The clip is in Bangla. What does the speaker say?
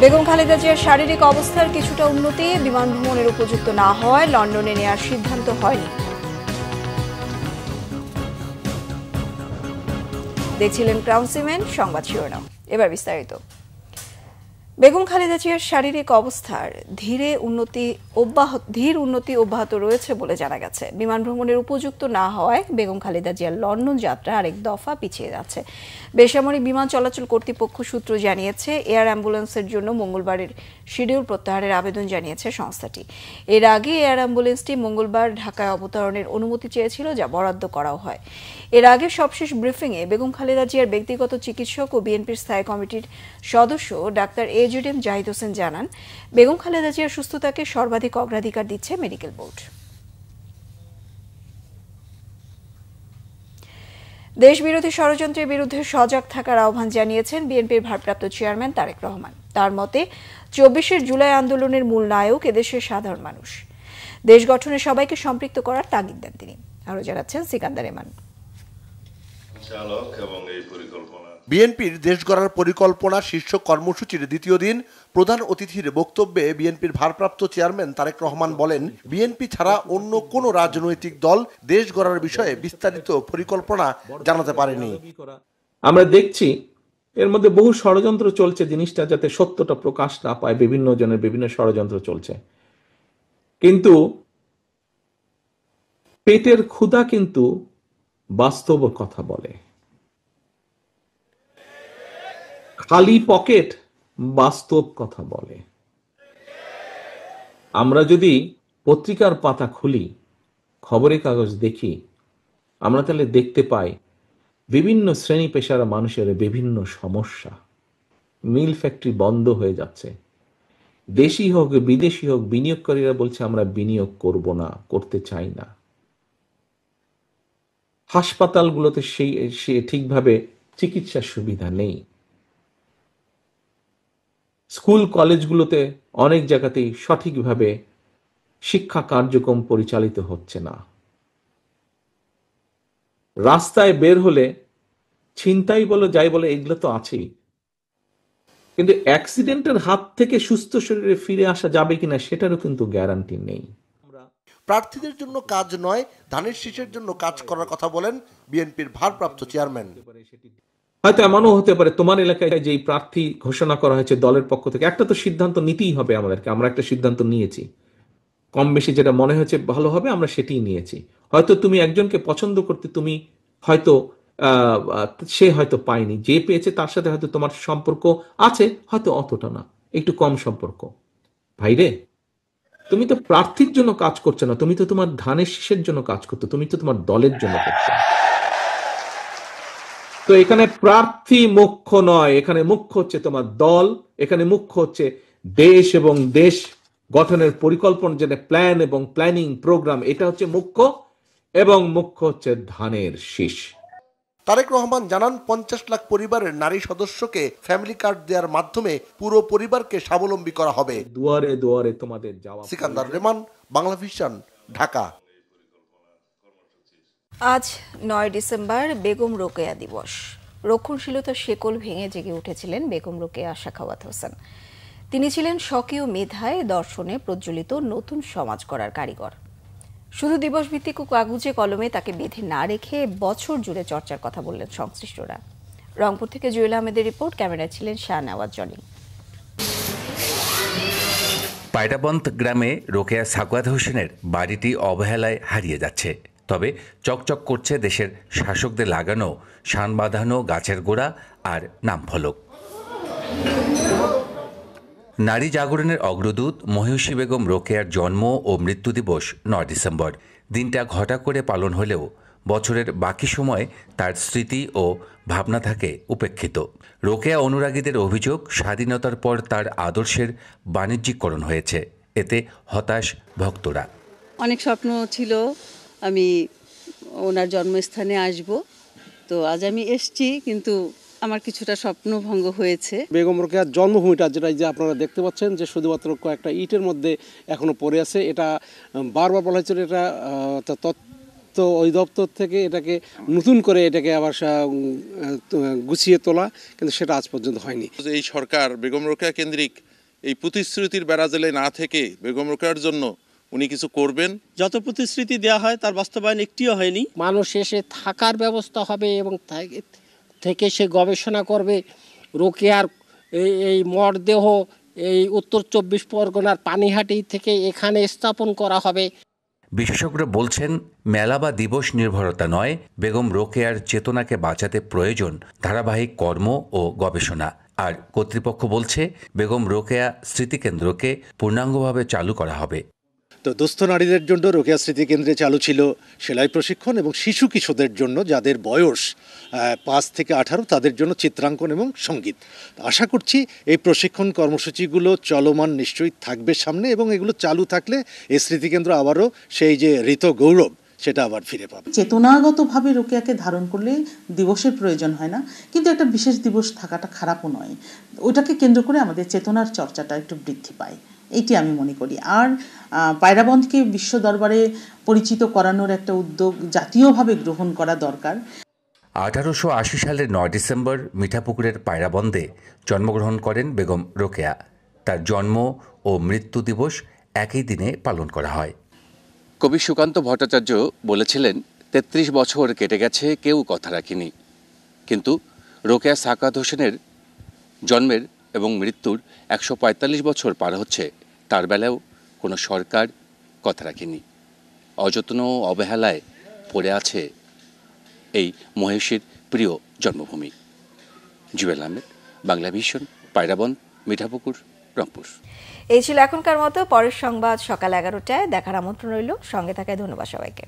বেগম খালেদা জিয়ার শারীরিক অবস্থার কিছুটা উন্নতি, বিমান ভ্রমণের উপযুক্ত না হওয়ায় লন্ডনে নেওয়ার সিদ্ধান্ত হয়নি। দেখছিলেন ক্রাউন সিমেন্ট সংবাদ শিরোনাম। এবার বিস্তারিত। বেগম খালেদা জিয়ার শারীরিক অবস্থার ধীর উন্নতি অব্যাহত রয়েছে বলে জানা গেছে। বিমান ভ্রমণের উপযুক্ত না হওয়ায় বেগম খালেদা জিয়ার লন্ডন যাত্রা আরেক দফা পিছিয়ে যাচ্ছে। বেসামরিক বিমান চলাচল কর্তৃপক্ষ সূত্র জানিয়েছে, এয়ার অ্যাম্বুলেন্সের জন্য মঙ্গলবারের শিডিউল প্রত্যাহারের আবেদন জানিয়েছে সংস্থাটি। এর আগে এয়ার অ্যাম্বুলেন্সটি মঙ্গলবার ঢাকায় অবতরণের অনুমতি চেয়েছিল, যা বরাদ্দ করাও হয়। এর আগে সবশেষ ব্রিফিংয়ে বেগম খালেদা জিয়ার ব্যক্তিগত চিকিৎসক ও বিএনপির স্থায়ী কমিটির সদস্য ডাক্তার এজেডএম জাহিদ হোসেন জানান, বেগম খালেদা জিয়ার সুস্থতাকে সর্বাধিক অগ্রাধিকার দিচ্ছে মেডিকেল বোর্ড। দেশবিরোধী ষড়যন্ত্রের বিরুদ্ধে সজাগ থাকার আহ্বান জানিয়েছেন বিএনপির ভারপ্রাপ্ত চেয়ারম্যান তারেক রহমান। তার মতে ২৪ জুলাই আন্দোলনের মূল নায়ক এদেশের সাধারণ মানুষ। দেশ গঠনে সবাইকে সম্পৃক্ত করার তাগিদ দেন তিনি। আরও জানাচ্ছেন সিকান্দার এমান। বিএনপির দেশ গড়ার পরিকল্পনা শীর্ষক কর্মসূচির দ্বিতীয় দিন প্রধান অতিথির বক্তব্যে বিএনপির ভারপ্রাপ্ত চেয়ারম্যান তারেক রহমান বলেন, বিএনপি ছাড়া অন্য কোনো রাজনৈতিক দল দেশ গড়ার বিষয়ে বিস্তারিত পরিকল্পনা জানাতে পারেনি। আমরা দেখছি এর মধ্যে বহু ষড়যন্ত্র চলছে, জিনিসটা যাতে সত্যটা প্রকাশ না পায়, বিভিন্ন জনের বিভিন্ন ষড়যন্ত্র চলছে। কিন্তু পেটের ক্ষুধা কিন্তু বাস্তব কথা বলে, খালি পকেট বাস্তব কথা বলে। আমরা যদি পত্রিকার পাতা খুলি, খবরের কাগজ দেখি, আমরা তাহলে দেখতে পাই বিভিন্ন শ্রেণী পেশার মানুষের বিভিন্ন সমস্যা। মিল ফ্যাক্টরি বন্ধ হয়ে যাচ্ছে, দেশি হোক বিদেশি হোক বিনিয়োগকারীরা বলছে আমরা বিনিয়োগ করব না, করতে চাই না। হাসপাতালগুলোতে সেই ঠিকভাবে চিকিৎসার সুবিধা নেই। স্কুল কলেজগুলোতে অনেক জায়গাতেই সঠিকভাবে শিক্ষা কার্যক্রম পরিচালিত হচ্ছে না। রাস্তায় বের হলে ছিনতাই বলো যাই বলে এগুলো তো আছেই, কিন্তু অ্যাক্সিডেন্টের হাত থেকে সুস্থ শরীরে ফিরে আসা যাবে কিনা সেটারও কিন্তু গ্যারান্টি নেই। প্রার্থীদের জন্য কাজ নয়, ধানের শীষের জন্য কাজ করার কথা বলেন বিএনপির ভারপ্রাপ্ত চেয়ারম্যান। হয়তো এমনও হতে পারে তোমার এলাকায় যেই প্রার্থী ঘোষণা করা হয়েছে দলের পক্ষ থেকে, একটা তো সিদ্ধান্ত নিতেই হবে আমাদেরকে। আমরা একটা সিদ্ধান্ত নিয়েছি, কম বেশি যেটা মনে হয়েছে ভালো হবে আমরা সেটাই নিয়েছি। হয়তো তুমি একজনকে পছন্দ করতে, তুমি হয়তো সে হয়তো পায়নি, যে পেয়েছে তার সাথে হয়তো তোমার সম্পর্ক আছে, হয়তো অতটা না, একটু কম সম্পর্ক। ভাইরে, তুমি তো প্রার্থীর জন্য কাজ করছো না, তুমি তো তোমার ধানের শীষের জন্য কাজ করছো, তুমি তো তোমার দলের জন্য করছো। তো এখানে প্রার্থী মুখ্য নয়, এখানে মুখ্য হচ্ছে তোমার দল, এখানে মুখ্য হচ্ছে দেশ এবং দেশ গঠনের পরিকল্পনা, যেটা প্ল্যান এবং প্ল্যানিং প্রোগ্রাম, এটা হচ্ছে মুখ্য, এবং মুখ্য হচ্ছে ধানের শীষ। তারেক রহমান জানান, 50 লাখ পরিবারের নারী সদস্যকে ফ্যামিলি কার্ড দেওয়ার মাধ্যমে পুরো পরিবারকে স্বাবলম্বী করা হবে। দুয়ারে দুয়ারে তোমাদের যাওয়া। সিকান্দার রেমান, বাংলা ভিশন, ঢাকা। আজ 9 ডিসেম্বর বেগম রোকেয়া দিবস। রক্ষণশীলতার শেকল ভেঙে জেগে উঠেছিলেন বেগম রোকেয়া সাখাওয়াত হোসেন। তিনি ছিলেন স্বকীয় মেধায় দর্শনে প্রজ্বলিত নতুন সমাজ গড়ার কারিগর। শুধু দিবস ভিত্তিক কাগজে কলমে তাকে বেঁধে না রেখে বছর জুড়ে চর্চার কথা বললেন সংশ্লিষ্টরা। রংপুর থেকে জুয়েল আহমেদের রিপোর্ট, ক্যামেরায় ছিলেন শাহনেওয়াজ জনি। পায়রাবন্ত গ্রামে রোকেয়া সাখাওয়াত হোসেনের বাড়িটি অবহেলায় হারিয়ে যাচ্ছে। তবে চকচক করছে দেশের শাসকদের লাগানো শান বাঁধানো গাছের গোড়া আর নাম ফলক। নারী জাগরণের অগ্রদূত মহিষী বেগম রোকেয়ার জন্ম ও মৃত্যু দিবস 9 ডিসেম্বর। দিনটা ঘটা করে পালন হলেও বছরের বাকি সময় তার স্মৃতি ও ভাবনা থাকে উপেক্ষিত। রোকেয়া অনুরাগীদের অভিযোগ, স্বাধীনতার পর তার আদর্শের বাণিজ্যিকরণ হয়েছে। এতে হতাশ ভক্তরা। অনেক স্বপ্ন ছিল আমি ওনার জন্মস্থানে আসব, তো আজ আমি এসছি, কিন্তু আমার কিছুটা স্বপ্নভঙ্গ হয়েছে। বেগম রোকেয়ার জন্মভূমিটা যেটা যে আপনারা দেখতে পাচ্ছেন যে শুধুমাত্র কয়েকটা ইটের মধ্যে এখনো পড়ে আছে, এটা বারবার বলা হয়েছিল এটা তথ্য স্বাস্থ্য অধিদপ্তর থেকে এটাকে নতুন করে এটাকে আবার গুছিয়ে তোলা, কিন্তু সেটা আজ পর্যন্ত হয়নি। এই সরকার বেগম রোকেয়া কেন্দ্রিক এই প্রতিশ্রুতির বেড়াজালে না থেকে বেগম রোকেয়ার জন্য উনি কিছু করবেন। যত প্রতিশ্রুতি দেওয়া হয় তার বাস্তবায়ন একটিও হয়নি। মানুষ এসে থাকার ব্যবস্থা হবে এবং থেকে সে গবেষণা করবে। রোকেয়ার এই মরদেহ এই উত্তর 24 পরগনার পানিহাটি থেকে এখানে স্থাপন করা হবে। বিশেষজ্ঞরা বলছেন, মেলা বা দিবস নির্ভরতা নয়, বেগম রোকেয়ার চেতনাকে বাঁচাতে প্রয়োজন ধারাবাহিক কর্ম ও গবেষণা। আর কর্তৃপক্ষ বলছে, বেগম রোকেয়া স্মৃতিকেন্দ্রকে পূর্ণাঙ্গভাবে চালু করা হবে। তো দুস্থ নারীদের জন্য রোকেয়া স্মৃতিকেন্দ্রে চালু ছিল সেলাই প্রশিক্ষণ, এবং শিশু কিশোরদের জন্য যাদের বয়স 5 থেকে 18 তাদের জন্য চিত্রাঙ্কন এবং সঙ্গীত। আশা করছি এই প্রশিক্ষণ কর্মসূচিগুলো চলমান নিশ্চয়ই থাকবে সামনে, এবং এগুলো চালু থাকলে এই স্মৃতিকেন্দ্র আবারও সেই যে ঋত গৌরব সেটা আবার ফিরে পাবে। চেতনাগতভাবে রোকেয়াকে ধারণ করলে দিবসের প্রয়োজন হয় না, কিন্তু একটা বিশেষ দিবস থাকাটা খারাপও নয়। ওটাকে কেন্দ্র করে আমাদের চেতনার চর্চাটা একটু বৃদ্ধি পায়, এইটি আমি মনে করি। আর পায়রা বন্ধকে বিশ্ব দরবারে পরিচিত করানোর একটা উদ্যোগ জাতীয়ভাবে গ্রহণ করা দরকার। 1880 সালের 9 ডিসেম্বর মিঠাপুকুরের পায়রাবন্দে জন্মগ্রহণ করেন বেগম রোকেয়া। তার জন্ম ও মৃত্যু দিবস একই দিনে পালন করা হয়। কবি সুকান্ত ভট্টাচার্য বলেছিলেন, 33 বছর কেটে গেছে, কেউ কথা রাখেনি। কিন্তু রোকেয়া সাকাত হোসেনের জন্মের এবং মৃত্যুর 145 বছর পার হচ্ছে, তার বেলাও কোনো সরকার কথা রাখেনি। অযত্ন অবহেলায় পড়ে আছে এই মহেশীর প্রিয় জন্মভূমি। জুয়েল আহমেদ, বাংলা ভিশন, পায়রাবন্দ, মিঠাপুকুর, রংপুর। এই ছিল এখনকার মতো। পরের সংবাদ সকাল 11টায় দেখার আমন্ত্রণ রইল। সঙ্গে থাকায় ধন্যবাদ সবাইকে।